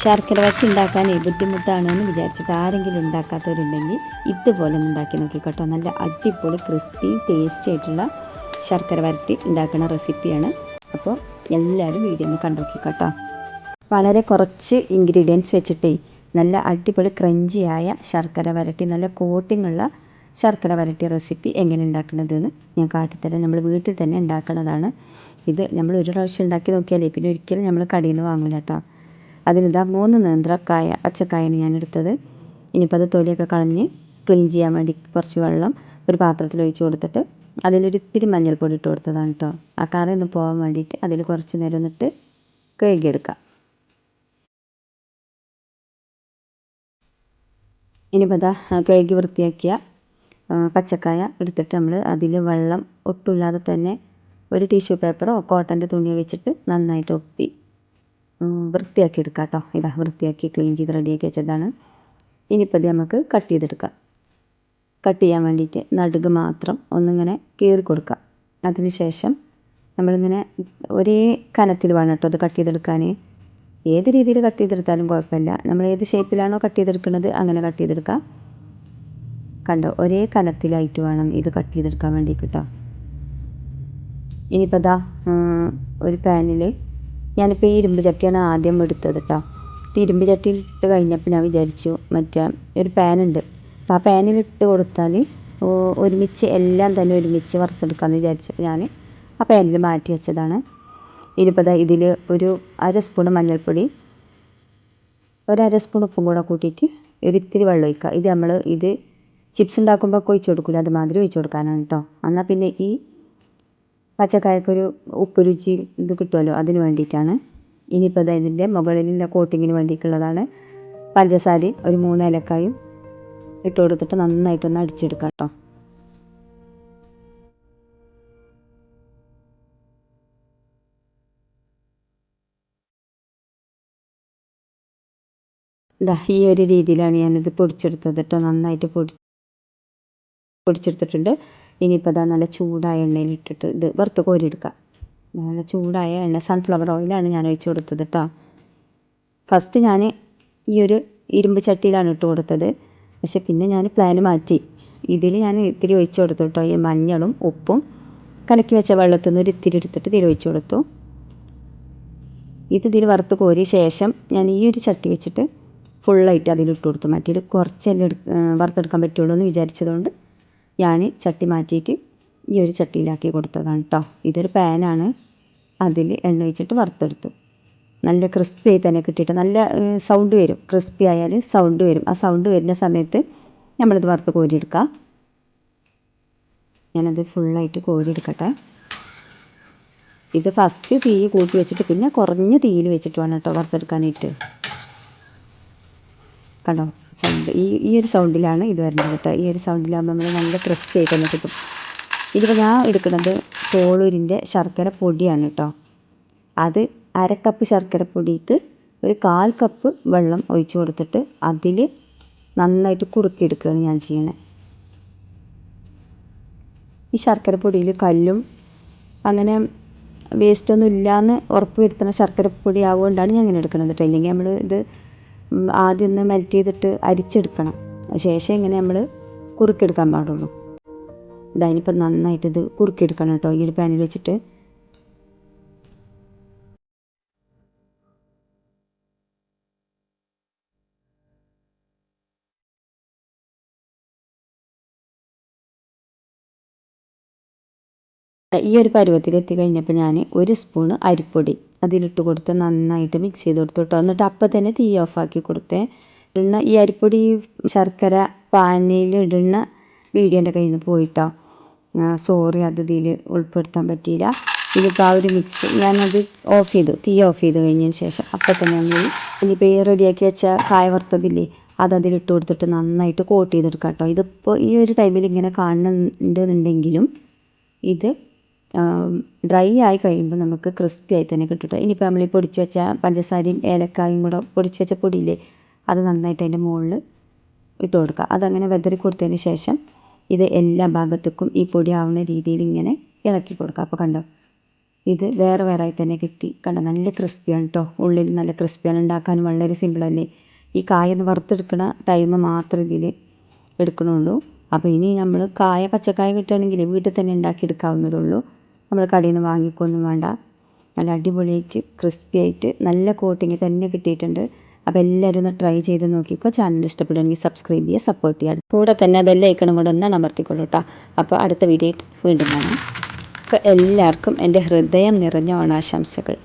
ശർക്കര വരട്ടി ഉണ്ടാക്കാൻ ബുദ്ധിമുട്ടാണെന്ന് വിചാരിച്ചിട്ട് ആരെങ്കിലും ഉണ്ടാക്കാത്തവരുണ്ടെങ്കിൽ ഇതുപോലെ ഒന്ന് ഉണ്ടാക്കി നോക്കിക്കോട്ടോ. നല്ല അടിപൊളി ക്രിസ്പി ടേസ്റ്റി ആയിട്ടുള്ള ശർക്കര വരട്ടി ഉണ്ടാക്കുന്ന റെസിപ്പിയാണ്. അപ്പോൾ എല്ലാവരും വീഡിയോ ഒന്ന് കണ്ടു നോക്കിക്കോട്ടോ. വളരെ കുറച്ച് ഇൻഗ്രീഡിയൻസ് വെച്ചിട്ടേ നല്ല അടിപൊളി ക്രഞ്ചിയായ ശർക്കര വരട്ടി, നല്ല കോട്ടിങ്ങുള്ള ശർക്കര വരട്ടി റെസിപ്പി എങ്ങനെ ഉണ്ടാക്കുന്നതെന്ന് ഞാൻ കാട്ടിത്തരാം. നമ്മൾ വീട്ടിൽ തന്നെ ഉണ്ടാക്കുന്നതാണ്. ഇത് നമ്മൾ ഒരു പ്രാവശ്യം ഉണ്ടാക്കി നോക്കിയാലേ പിന്നെ ഒരിക്കലും നമ്മൾ കടയിൽ നിന്ന് വാങ്ങില്ല കേട്ടോ. അതിനിതാ 3 നേന്ത്രക്കായ പച്ചക്കായാണ് ഞാൻ എടുത്തത്. ഇനിയിപ്പോൾ അത് തൊലിയൊക്കെ കളഞ്ഞ് ക്ലീൻ ചെയ്യാൻ വേണ്ടി കുറച്ച് വെള്ളം ഒരു പാത്രത്തിൽ ഒഴിച്ച് കൊടുത്തിട്ട് അതിലൊരിത്തിരി മഞ്ഞൾപ്പൊടി ഇട്ട് കൊടുത്തതാണ് കേട്ടോ. ആ കറി ഒന്ന് പോകാൻ വേണ്ടിയിട്ട് അതിൽ കുറച്ച് നേരം ഒന്നിട്ട് കഴുകിയെടുക്കാം. ഇനിയിപ്പോൾ ഇതാ കഴുകി വൃത്തിയാക്കിയ പച്ചക്കായ എടുത്തിട്ട് നമ്മൾ അതിൽ വെള്ളം ഒട്ടുമില്ലാതെ തന്നെ ഒരു ടിഷ്യൂ പേപ്പറോ കോട്ടൻ്റെ തുണിയോ വെച്ചിട്ട് നന്നായിട്ട് ഒപ്പി വൃത്തിയാക്കി എടുക്കാം കേട്ടോ. ഇതാ വൃത്തിയാക്കി ക്ലീൻ ചെയ്ത് റെഡിയാക്കി വെച്ചതാണ്. ഇനിയിപ്പോൾ ഇത് നമുക്ക് കട്ട് ചെയ്തെടുക്കാം. കട്ട് ചെയ്യാൻ വേണ്ടിയിട്ട് നടുക് മാത്രം ഒന്നിങ്ങനെ കീറി കൊടുക്കാം. അതിന് ശേഷം നമ്മളിങ്ങനെ ഒരേ കനത്തിൽ വേണം കേട്ടോ അത് കട്ട് ചെയ്തെടുക്കാൻ. ഏത് രീതിയിൽ കട്ട് ചെയ്തെടുത്താലും കുഴപ്പമില്ല. നമ്മൾ ഏത് ഷേപ്പിലാണോ കട്ട് ചെയ്തെടുക്കുന്നത് അങ്ങനെ കട്ട് ചെയ്തെടുക്കാം. കണ്ടോ, ഒരേ കനത്തിലായിട്ട് വേണം ഇത് കട്ട് ചെയ്തെടുക്കാൻ വേണ്ടിയിട്ട് കേട്ടോ. ഇനിയിപ്പോൾ ഇതാ ഒരു പാനിൽ ഞാനിപ്പോൾ ഈ ഇരുമ്പ് ചട്ടിയാണ് ആദ്യം എടുത്തത് കേട്ടോ. ഇരുമ്പ് ചട്ടിയിൽ ഇട്ട് കഴിഞ്ഞപ്പോൾ ഞാൻ വിചാരിച്ചു മറ്റേ ഒരു പാനുണ്ട്, അപ്പോൾ ആ പാനിലിട്ട് കൊടുത്താൽ ഒരുമിച്ച് എല്ലാം തന്നെ ഒരുമിച്ച് വറുത്തെടുക്കാമെന്ന് വിചാരിച്ചപ്പോൾ ഞാൻ ആ പാനിൽ മാറ്റി വെച്ചതാണ്. ഇനിയിപ്പോൾ ഇതിൽ ഒരു 1/2 സ്പൂൺ മഞ്ഞൾപ്പൊടി, ഒരു 1/2 സ്പൂൺ ഉപ്പും കൂടെ കൂട്ടിയിട്ട് ഒരിത്തിരി വെള്ളം ഒഴിക്കുക. ഇത് നമ്മൾ ചിപ്സ് ഉണ്ടാക്കുമ്പോൾ ഒഴിച്ച് കൊടുക്കില്ല, അതുമാതിരി ഒഴിച്ച് കൊടുക്കാനാണ് കേട്ടോ. എന്നാൽ പിന്നെ ഈ പച്ചക്കായക്കൊരു ഉപ്പ് രുചി ഇത് കിട്ടുമല്ലോ, അതിന് വേണ്ടിയിട്ടാണ്. ഇനിയിപ്പോൾ ഇതിൻ്റെ മുകളിലുള്ള കോട്ടിങ്ങിന് വേണ്ടിയിട്ടുള്ളതാണ്. പഞ്ചസാരയും ഒരു 3 ഏലക്കായും ഇട്ട് കൊടുത്തിട്ട് നന്നായിട്ടൊന്ന് അടിച്ചെടുക്കാം കേട്ടോ. ഇതാ ഈ ഒരു രീതിയിലാണ് ഞാനിത് പൊടിച്ചെടുത്തത് കേട്ടോ. നന്നായിട്ട് പൊടിച്ചെടുത്തിട്ടുണ്ട്. ഇനിയിപ്പോൾ ഇതാ നല്ല ചൂടായ എണ്ണയിലിട്ടിട്ട് ഇത് വറുത്ത് കോരിയെടുക്കാം. നല്ല ചൂടായ എണ്ണ, സൺഫ്ലവർ ഓയിലാണ് ഞാൻ ഒഴിച്ച് കൊടുത്തത് കേട്ടോ. ഫസ്റ്റ് ഞാൻ ഈ ഒരു ഇരുമ്പ് ചട്ടിയിലാണ് ഇട്ട് കൊടുത്തത്. പക്ഷെ പിന്നെ ഞാൻ പ്ലാൻ മാറ്റി, ഇതിൽ ഞാൻ ഇത്തിരി ഒഴിച്ച് കൊടുത്തു കേട്ടോ. ഈ മഞ്ഞളും ഉപ്പും കലക്കി വെച്ച വെള്ളത്തിൽ നിന്ന് ഒരു ഇത്തിരി എടുത്തിട്ട് ഇതിൽ ഒഴിച്ച് കൊടുത്തു. ഇതിൽ വറുത്ത് കോരിയ ശേഷം ഞാൻ ഈ ഒരു ചട്ടി വെച്ചിട്ട് ഫുള്ളായിട്ട് അതിലിട്ട് കൊടുത്തു. മറ്റേത് കുറച്ചല്ലേ വറുത്തെടുക്കാൻ പറ്റുള്ളൂ എന്ന് വിചാരിച്ചതുകൊണ്ട് ഞാൻ ചട്ടി മാറ്റിയിട്ട് ഈ ഒരു ചട്ടിയിലാക്കി കൊടുത്തതാണ് കേട്ടോ. ഇതൊരു പാനാണ്, അതിൽ എണ്ണ ഒഴിച്ചിട്ട് വറുത്തെടുത്തു. നല്ല ക്രിസ്പി ആയി തന്നെ കിട്ടിയിട്ട് നല്ല സൗണ്ട് വരും. ക്രിസ്പി ആയാൽ സൗണ്ട് വരും. ആ സൗണ്ട് വരുന്ന സമയത്ത് നമ്മളിത് വറുത്ത് കോരിയെടുക്കാം. ഞാനത് ഫുള്ളായിട്ട് കോരിയെടുക്കട്ടെ. ഇത് ഫസ്റ്റ് തീ കൂട്ടി വെച്ചിട്ട് പിന്നെ കുറഞ്ഞ തീയിൽ വെച്ചിട്ട് വേണം കേട്ടോ വറുത്തെടുക്കാനായിട്ട്. കണ്ടോ സൗണ്ട്, ഈ ഒരു സൗണ്ടിലാണ് ഇത് വരുന്നത് കേട്ടോ. ഈ ഒരു സൗണ്ടിലാകുമ്പോൾ നമ്മൾ നല്ല ക്രിസ്പി ആയി തന്നെ കിട്ടും. ഇതിപ്പോൾ ഞാൻ എടുക്കുന്നത് തോളൂരിൻ്റെ ശർക്കര പൊടിയാണ് കേട്ടോ. അത് 1/2 കപ്പ് ശർക്കര പൊടിക്ക് ഒരു 1/4 കപ്പ് വെള്ളം ഒഴിച്ച് കൊടുത്തിട്ട് അതിൽ നന്നായിട്ട് കുറുക്കിയെടുക്കുകയാണ് ഞാൻ ചെയ്യണത്. ഈ ശർക്കര പൊടിയിൽ കല്ലും അങ്ങനെ വേസ്റ്റൊന്നും ഇല്ലയെന്ന് ഉറപ്പ് വരുത്തുന്ന ശർക്കര പൊടി ആവുകൊണ്ടാണ് ഞാൻ ഇങ്ങനെ എടുക്കുന്നത് കേട്ടോ. ഇല്ലെങ്കിൽ നമ്മൾ ഇത് ആദ്യം ഒന്ന് മെൽറ്റ് ചെയ്തിട്ട് അരിച്ചെടുക്കണം, ശേഷം ഇങ്ങനെ നമ്മൾ കുറുക്കിയെടുക്കാൻ പാടുള്ളൂ. ഇതായിനിപ്പോൾ നന്നായിട്ട് ഇത് കുറുക്കിയെടുക്കണം കേട്ടോ ഈ ഒരു പാനിൽ വെച്ചിട്ട്. ഈ ഒരു പരുവത്തിലെത്തി കഴിഞ്ഞപ്പോൾ ഞാൻ 1 സ്പൂണ് അരിപ്പൊടി അതിലിട്ട് കൊടുത്ത് നന്നായിട്ട് മിക്സ് ചെയ്ത് കൊടുത്തു കേട്ടോ. എന്നിട്ട് അപ്പം തന്നെ തീ ഓഫാക്കി കൊടുത്തേ. ഈ അരിപ്പൊടി ശർക്കര പാനിയിൽ ഇടുന്ന വീഡിയോ എൻ്റെ കയ്യിൽ നിന്ന് പോയിട്ടോ. സോറി, അത് ഇതിൽ ഉൾപ്പെടുത്താൻ പറ്റിയില്ല. ഇതിപ്പോൾ ആ ഒരു മിക്സ് ഞാനത് ഓഫ് ചെയ്തു, തീ ഓഫ് ചെയ്ത് കഴിഞ്ഞതിന് ശേഷം അപ്പം തന്നെ നമ്മൾ ഇനിയിപ്പോൾ ഈ റെഡിയാക്കി വെച്ച കായ വറുത്തതില്ലേ അതിലിട്ട് കൊടുത്തിട്ട് നന്നായിട്ട് കോട്ട് ചെയ്തെടുക്കാം കേട്ടോ. ഇതിപ്പോൾ ഈ ഒരു ടൈമിൽ ഇങ്ങനെ കാണുന്നുണ്ടെന്നുണ്ടെങ്കിലും ഇത് ഡ്രൈ ആയി കഴിയുമ്പോൾ നമുക്ക് ക്രിസ്പി ആയി തന്നെ കിട്ടും. ഇനിയിപ്പോൾ നമ്മൾ ഈ പൊടിച്ച് വെച്ച പഞ്ചസാരയും ഏലക്കായും കൂടെ പൊടിച്ച് വെച്ച പൊടിയില്ലേ അത് നന്നായിട്ട് അതിൻ്റെ മുകളിൽ ഇട്ട് കൊടുക്കുക. അതങ്ങനെ വെതറി കൊടുത്തതിന് ശേഷം ഇത് എല്ലാ ഭാഗത്തേക്കും ഈ പൊടി ആവുന്ന രീതിയിൽ ഇങ്ങനെ ഇളക്കി കൊടുക്കുക. അപ്പോൾ കണ്ടോ ഇത് വേറെ വേറെ ആയി തന്നെ കിട്ടി. കണ്ടോ നല്ല ക്രിസ്പിയാണ് കേട്ടോ, ഉള്ളിൽ നല്ല ക്രിസ്പിയാണ്. ഉണ്ടാക്കാൻ വളരെ സിമ്പിളല്ലേ. ഈ കായ ഒന്ന് വറുത്തെടുക്കണ ടൈം മാത്രം ഇതിൽ എടുക്കണുള്ളൂ. അപ്പോൾ ഇനി നമ്മൾ പച്ചക്കായ കിട്ടുകയാണെങ്കിൽ വീട്ടിൽ തന്നെ ഉണ്ടാക്കിയെടുക്കാവുന്നതുള്ളൂ. നമ്മൾ കടയിൽ നിന്ന് വാങ്ങിക്കൊന്നും വേണ്ട. നല്ല അടിപൊളിയായിട്ട് ക്രിസ്പി ആയിട്ട് നല്ല കോട്ടിങ് തന്നെ കിട്ടിയിട്ടുണ്ട്. അപ്പോൾ എല്ലാവരും ഒന്ന് ട്രൈ ചെയ്ത് നോക്കിക്കോ. ചാനൽ ഇഷ്ടപ്പെടുകയാണെങ്കിൽ സബ്സ്ക്രൈബ് ചെയ്യുക, സപ്പോർട്ട് ചെയ്യുക. കൂടെ തന്നെ ബെല്ലൈക്കണും കൂടെ ഒന്ന് അമർത്തിക്കൊള്ളൂ കേട്ടോ. അപ്പോൾ അടുത്ത വീഡിയോ വീണ്ടും കാണാം. അപ്പോൾ എല്ലാവർക്കും എൻ്റെ ഹൃദയം നിറഞ്ഞ ഓണാശംസകൾ.